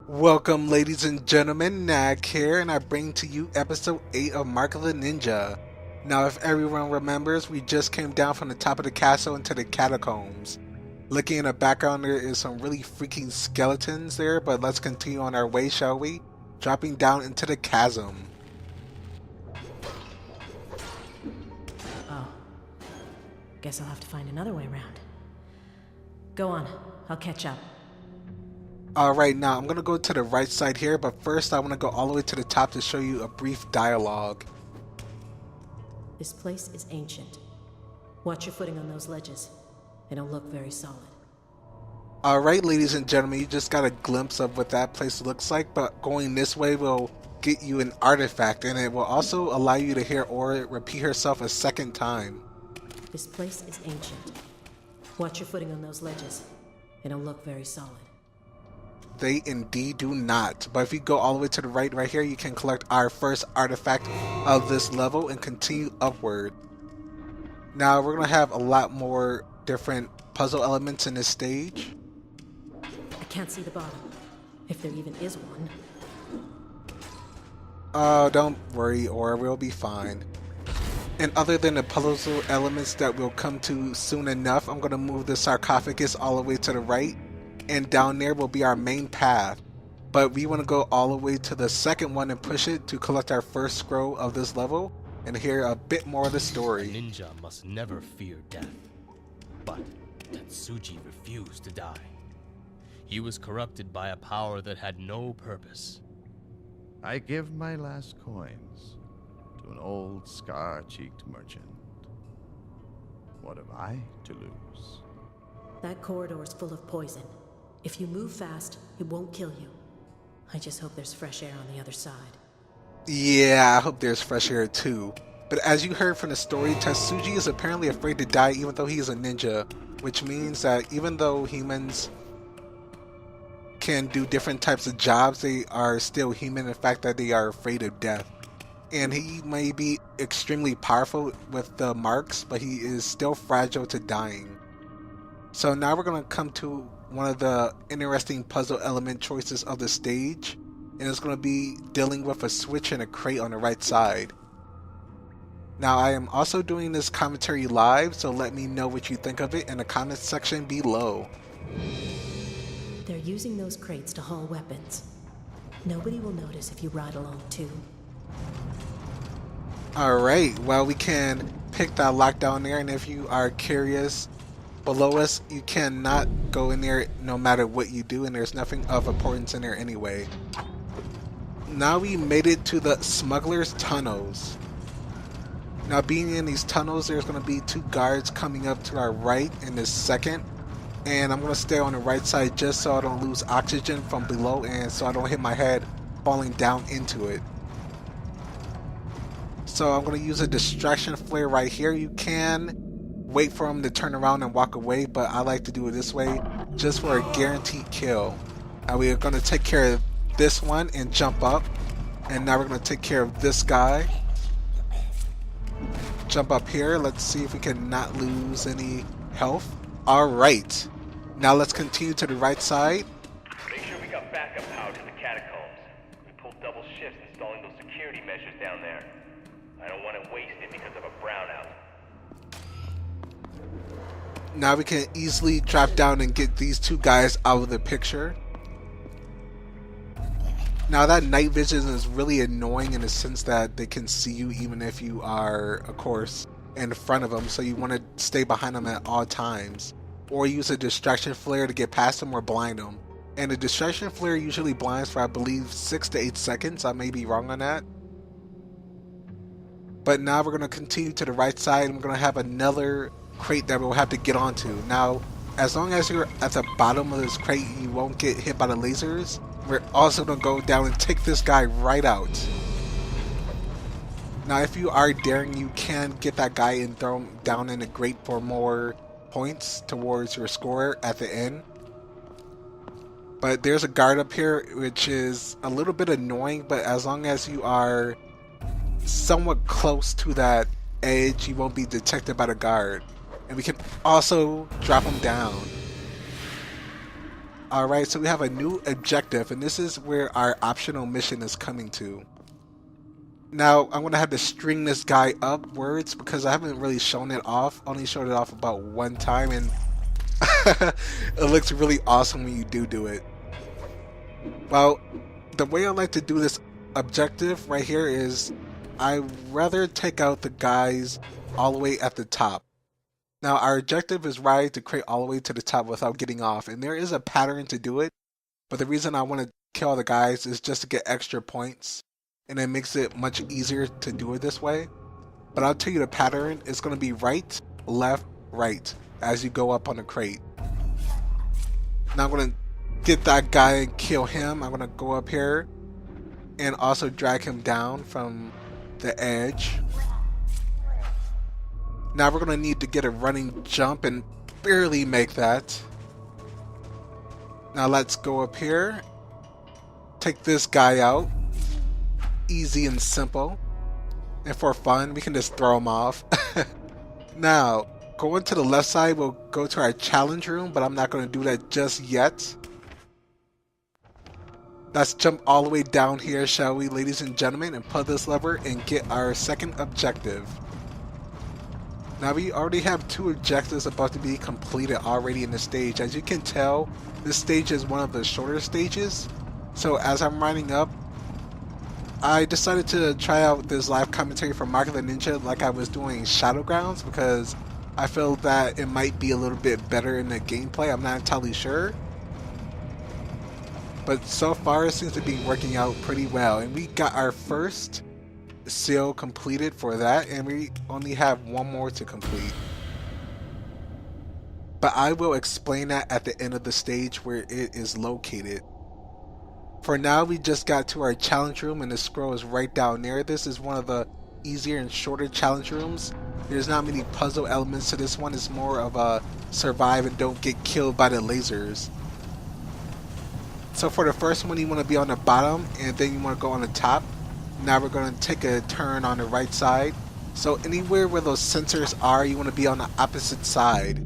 Welcome, ladies and gentlemen, Nag here, and I bring to you episode 8 of Mark of the Ninja. Now, if everyone remembers, we just came down from the top of the castle into the catacombs. Looking in the background, there is some really freaking skeletons there, but let's continue on our way, shall we? Dropping down into the chasm. Oh. Guess I'll have to find another way around. Go on, I'll catch up. Alright, now I'm going to go to the right side here, but first I want to go all the way to the top to show you a brief dialogue. This place is ancient. Watch your footing on those ledges. They don't look very solid. Alright, ladies and gentlemen, you just got a glimpse of what that place looks like, but going this way will get you an artifact, and it will also allow you to hear Aura repeat herself a second time. This place is ancient. Watch your footing on those ledges. They don't look very solid. They indeed do not. But if you go all the way to the right here, you can collect our first artifact of this level and continue upward. Now we're going to have a lot more different puzzle elements in this stage. I can't see the bottom, if there even is one. Oh, don't worry, or we'll be fine. And other than the puzzle elements that we'll come to soon enough, I'm going to move the sarcophagus all the way to the right. And down there will be our main path. But we want to go all the way to the second one and push it to collect our first scroll of this level and hear a bit more of the story. A ninja must never fear death. But Tetsuji refused to die. He was corrupted by a power that had no purpose. I give my last coins to an old scar-cheeked merchant. What have I to lose? That corridor is full of poison. If you move fast, it won't kill you. I just hope there's fresh air on the other side. Yeah, I hope there's fresh air too. But as you heard from the story, Tetsuji is apparently afraid to die even though he is a ninja. Which means that even though humans can do different types of jobs, they are still human in the fact that they are afraid of death. And he may be extremely powerful with the marks, but he is still fragile to dying. So now we're going to come to one of the interesting puzzle element choices of the stage, and it's going to be dealing with a switch and a crate on the right side. Now I am also doing this commentary live, so let me know what you think of it in the comments section below. They're using those crates to haul weapons. Nobody will notice if you ride along too. Alright, well, we can pick that lock down there, and if you are curious, below us, you cannot go in there no matter what you do, and there's nothing of importance in there anyway. Now we made it to the smuggler's tunnels. Now being in these tunnels, there's going to be two guards coming up to our right in this second. And I'm going to stay on the right side just so I don't lose oxygen from below and so I don't hit my head falling down into it. So I'm going to use a distraction flare right here. You can wait for him to turn around and walk away, but I like to do it this way just for a guaranteed kill. And we are going to take care of this one and jump up. And now we're going to take care of this guy. Jump up here. Let's see if we can not lose any health. Alright. Now let's continue to the right side. Make sure we got backup power to the catacombs. We pulled double shifts installing those security measures down there. I don't want it wasted because of a brownout. Now we can easily drop down and get these two guys out of the picture. Now that night vision is really annoying in the sense that they can see you even if you are, of course, in front of them. So you want to stay behind them at all times. Or use a distraction flare to get past them or blind them. And the distraction flare usually blinds for I believe 6 to 8 seconds. I may be wrong on that. But now we're going to continue to the right side and we're going to have another crate that we'll have to get onto. Now, as long as you're at the bottom of this crate, you won't get hit by the lasers. We're also going to go down and take this guy right out. Now, if you are daring, you can get that guy and throw him down in the grate for more points towards your score at the end. But there's a guard up here, which is a little bit annoying, but as long as you are somewhat close to that edge, you won't be detected by the guard. And we can also drop him down. Alright, so we have a new objective, and this is where our optional mission is coming to. Now, I'm going to have to string this guy upwards because I haven't really shown it off. Only showed it off about one time, and it looks really awesome when you do it. Well, the way I like to do this objective right here is I rather take out the guys all the way at the top. Now, our objective is right to crate all the way to the top without getting off, and there is a pattern to do it, but the reason I want to kill all the guys is just to get extra points, and it makes it much easier to do it this way. But I'll tell you the pattern. It's going to be right, left, right as you go up on the crate. Now I'm going to get that guy and kill him. I'm going to go up here and also drag him down from the edge. Now we're going to need to get a running jump and barely make that. Now let's go up here. Take this guy out. Easy and simple. And for fun, we can just throw him off. Now, going to the left side, we'll go to our challenge room, but I'm not going to do that just yet. Let's jump all the way down here, shall we, ladies and gentlemen, and pull this lever and get our second objective. Now we already have 2 objectives about to be completed already in the stage. As you can tell, this stage is one of the shorter stages. So as I'm winding up, I decided to try out this live commentary from Mark of the Ninja like I was doing Shadowgrounds because I feel that it might be a little bit better in the gameplay. I'm not entirely sure. But so far it seems to be working out pretty well. And we got our first seal completed for that, and we only have one more to complete. But I will explain that at the end of the stage where it is located. For now, we just got to our challenge room and the scroll is right down there. This is one of the easier and shorter challenge rooms. There's not many puzzle elements to this one. It's more of a survive and don't get killed by the lasers. So for the first one, you want to be on the bottom and then you want to go on the top. Now we're going to take a turn on the right side. So anywhere where those sensors are, you want to be on the opposite side.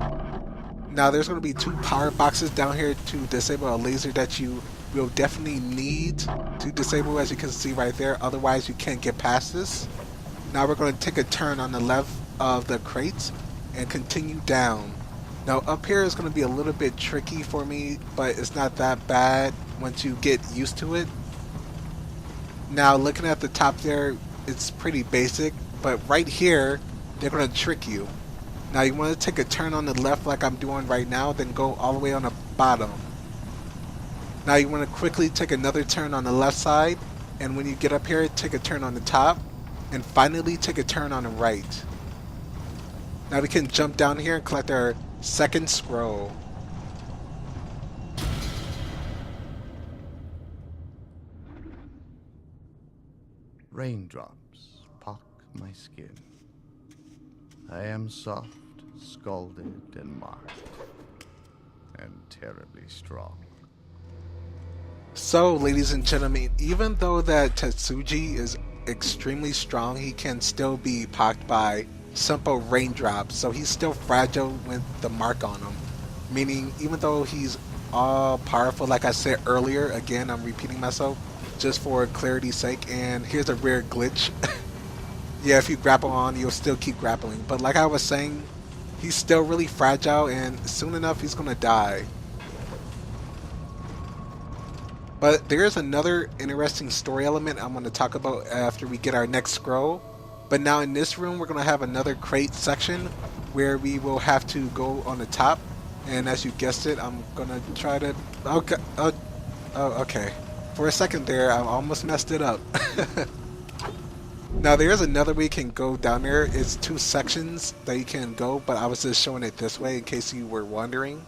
Now there's going to be 2 power boxes down here to disable a laser that you will definitely need to disable, as you can see right there. Otherwise you can't get past this. Now we're going to take a turn on the left of the crate and continue down. Now up here is going to be a little bit tricky for me, but it's not that bad once you get used to it. Now looking at the top there, it's pretty basic, but right here they're going to trick you. Now you want to take a turn on the left like I'm doing right now, then go all the way on the bottom. Now you want to quickly take another turn on the left side, and when you get up here, take a turn on the top, and finally take a turn on the right. Now we can jump down here and collect our second scroll. Raindrops pock my skin. I am soft, scalded, and marked, and terribly strong. So, ladies and gentlemen, even though that Tetsuji is extremely strong, he can still be pocked by simple raindrops. So he's still fragile with the mark on him. Meaning, even though he's all powerful, like I said earlier, again, I'm repeating myself, just for clarity's sake, and here's a rare glitch. Yeah, if you grapple on, you'll still keep grappling. But like I was saying, he's still really fragile, and soon enough he's gonna die. But there's another interesting story element I'm going to talk about after we get our next scroll. But now in this room, we're going to have another crate section where we will have to go on the top. And as you guessed it, I'm going to try to... Okay. Okay. For a second there, I almost messed it up. Now there's another way you can go down there. It's 2 sections that you can go, but I was just showing it this way in case you were wondering.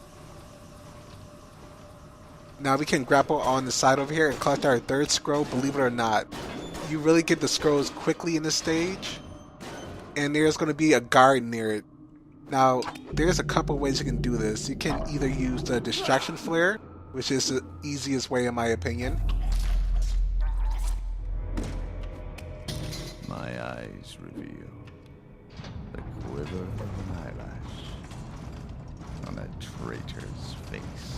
Now we can grapple on the side over here and collect our third scroll. Believe it or not, you really get the scrolls quickly in this stage, and there's going to be a guard near it. Now there's a couple ways you can do this. You can either use the distraction flare, which is the easiest way in my opinion. My eyes reveal the quiver of an eyelash on a traitor's face.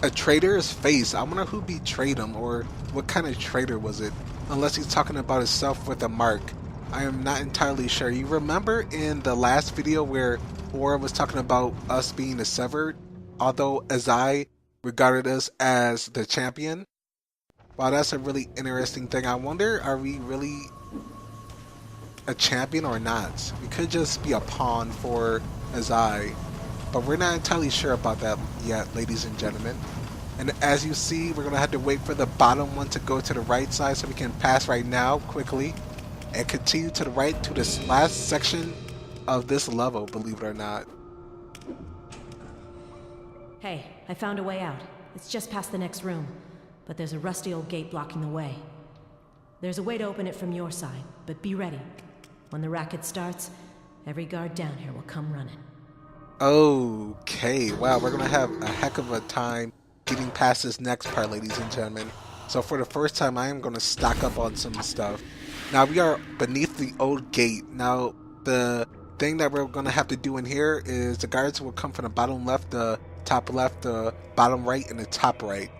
A traitor's face. I wonder who betrayed him, or what kind of traitor was it? Unless he's talking about himself with a mark. I am not entirely sure. You remember in the last video where Aura was talking about us being the severed? Although Azai regarded us as the champion? Wow, that's a really interesting thing. I wonder, are we really a champion or not? We could just be a pawn for Azai. But we're not entirely sure about that yet, ladies and gentlemen. And as you see, we're going to have to wait for the bottom one to go to the right side so we can pass right now quickly. And continue to the right to this last section of this level, believe it or not. Hey, I found a way out. It's just past the next room. But there's a rusty old gate blocking the way. There's a way to open it from your side, but be ready. When the racket starts, every guard down here will come running. Okay, wow, we're gonna have a heck of a time getting past this next part, ladies and gentlemen. So for the first time, I am gonna stock up on some stuff. Now we are beneath the old gate. Now the thing that we're gonna have to do in here is the guards will come from the bottom left, the top left, the bottom right, and the top right.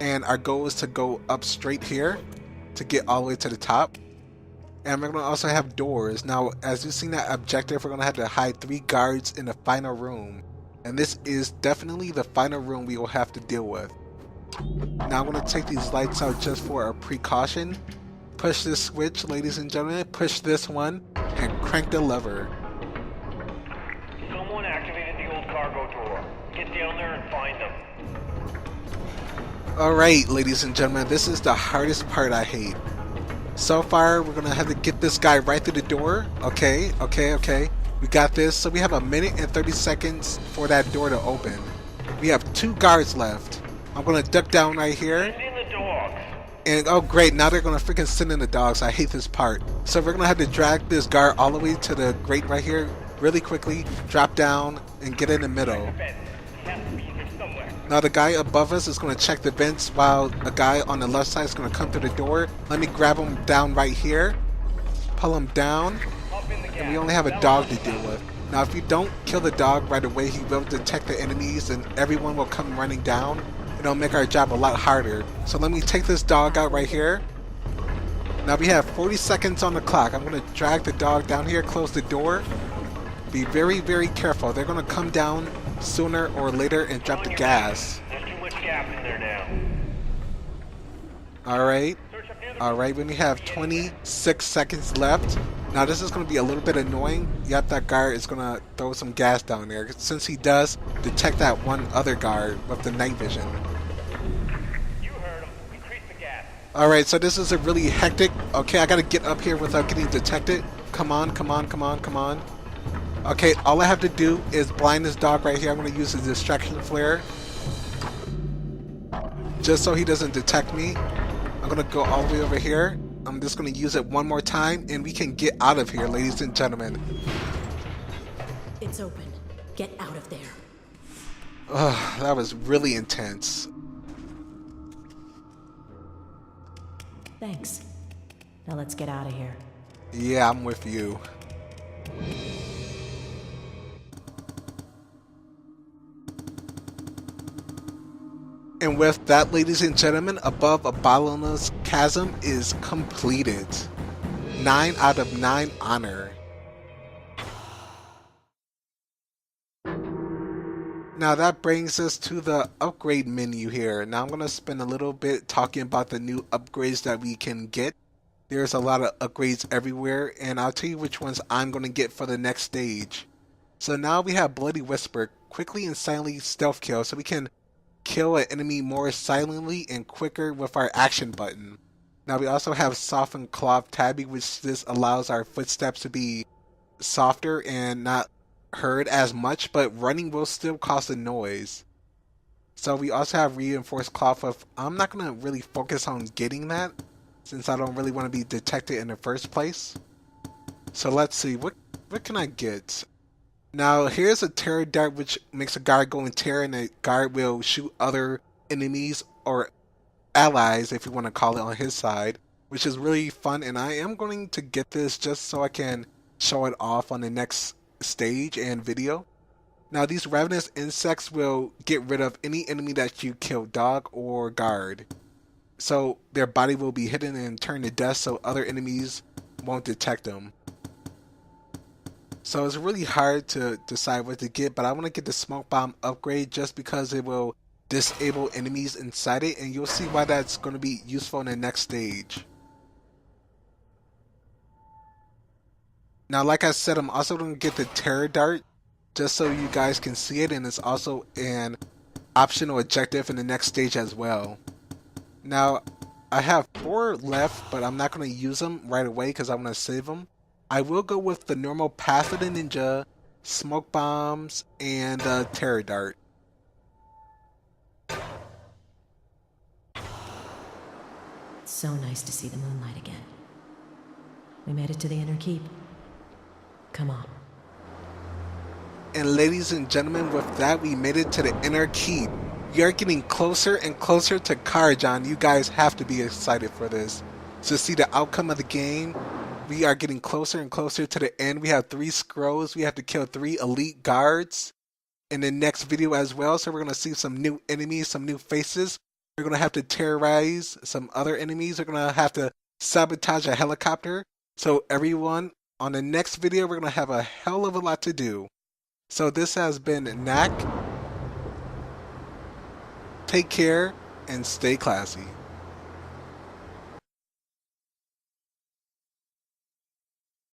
And our goal is to go up straight here to get all the way to the top. And we're going to also have doors. Now, as you've seen that objective, we're going to have to hide 3 guards in the final room. And this is definitely the final room we will have to deal with. Now, I'm going to take these lights out just for a precaution. Push this switch, ladies and gentlemen. Push this one and crank the lever. Someone activated the old cargo door. Get down there and find them. Alright, ladies and gentlemen, this is the hardest part I hate. So far, we're going to have to get this guy right through the door. Okay. We got this. So we have 1 minute and 30 seconds for that door to open. We have 2 guards left. I'm going to duck down right here. Send in the dogs. And oh great, now they're going to freaking send in the dogs. I hate this part. So we're going to have to drag this guard all the way to the grate right here really quickly. Drop down and get in the middle. Now the guy above us is going to check the vents while a guy on the left side is going to come through the door. Let me grab him down right here. Pull him down. And we only have a dog to deal with. Now if you don't kill the dog right away, he will detect the enemies and everyone will come running down. It'll make our job a lot harder. So let me take this dog out right here. Now we have 40 seconds on the clock. I'm going to drag the dog down here, close the door. Be very, very careful. They're going to come down sooner or later and drop the gas. There's too much gap in there now. Alright, we only have 26 seconds left. Now this is going to be a little bit annoying. Yep, that guard is going to throw some gas down there, since he does detect that one other guard with the night vision. You heard him. Increase the gas. Alright, so this is a really hectic... Okay, I got to get up here without getting detected. Come on. Okay, all I have to do is blind this dog right here. I'm going to use a distraction flare. Just so he doesn't detect me. I'm going to go all the way over here. I'm just going to use it one more time and we can get out of here, ladies and gentlemen. It's open. Get out of there. Ugh, that was really intense. Thanks. Now let's get out of here. Yeah, I'm with you. And with that, ladies and gentlemen, above a bottomless chasm is completed. 9 out of 9 honor. Now that brings us to the upgrade menu here. Now I'm going to spend a little bit talking about the new upgrades that we can get. There's a lot of upgrades everywhere, and I'll tell you which ones I'm going to get for the next stage. So now we have Bloody Whisper, quickly and silently stealth kill, so we can kill an enemy more silently and quicker with our action button. Now we also have Soften Cloth Tabbing, which this allows our footsteps to be softer and not heard as much, but running will still cause a noise. So we also have Reinforced Cloth with... I'm not going to really focus on getting that, since I don't really want to be detected in the first place. So let's see, what can I get? Now, here's a Terror Dart, which makes a guard go in terror, and a guard will shoot other enemies or allies, if you want to call it, on his side, which is really fun, and I am going to get this just so I can show it off on the next stage and video. Now these ravenous insects will get rid of any enemy that you kill, dog or guard. So their body will be hidden and turned to dust so other enemies won't detect them. So it's really hard to decide what to get, but I want to get the smoke bomb upgrade just because it will disable enemies inside it, and you'll see why that's going to be useful in the next stage. Now, like I said, I'm also going to get the terror dart just so you guys can see it, and it's also an optional objective in the next stage as well. Now, I have 4 left, but I'm not going to use them right away because I want to save them. I will go with the normal Path of the Ninja, smoke bombs, and the terror dart. It's so nice to see the moonlight again. We made it to the inner keep. Come on. And ladies and gentlemen, with that, we made it to the inner keep. We are getting closer and closer to Karajan. You guys have to be excited for this. To see the outcome of the game, we are getting closer and closer to the end. We have 3 scrolls. We have to kill 3 elite guards in the next video as well. So we're going to see some new enemies, some new faces. We're going to have to terrorize some other enemies. We're going to have to sabotage a helicopter. So everyone, on the next video, we're going to have a hell of a lot to do. So this has been Knack. Take care and stay classy.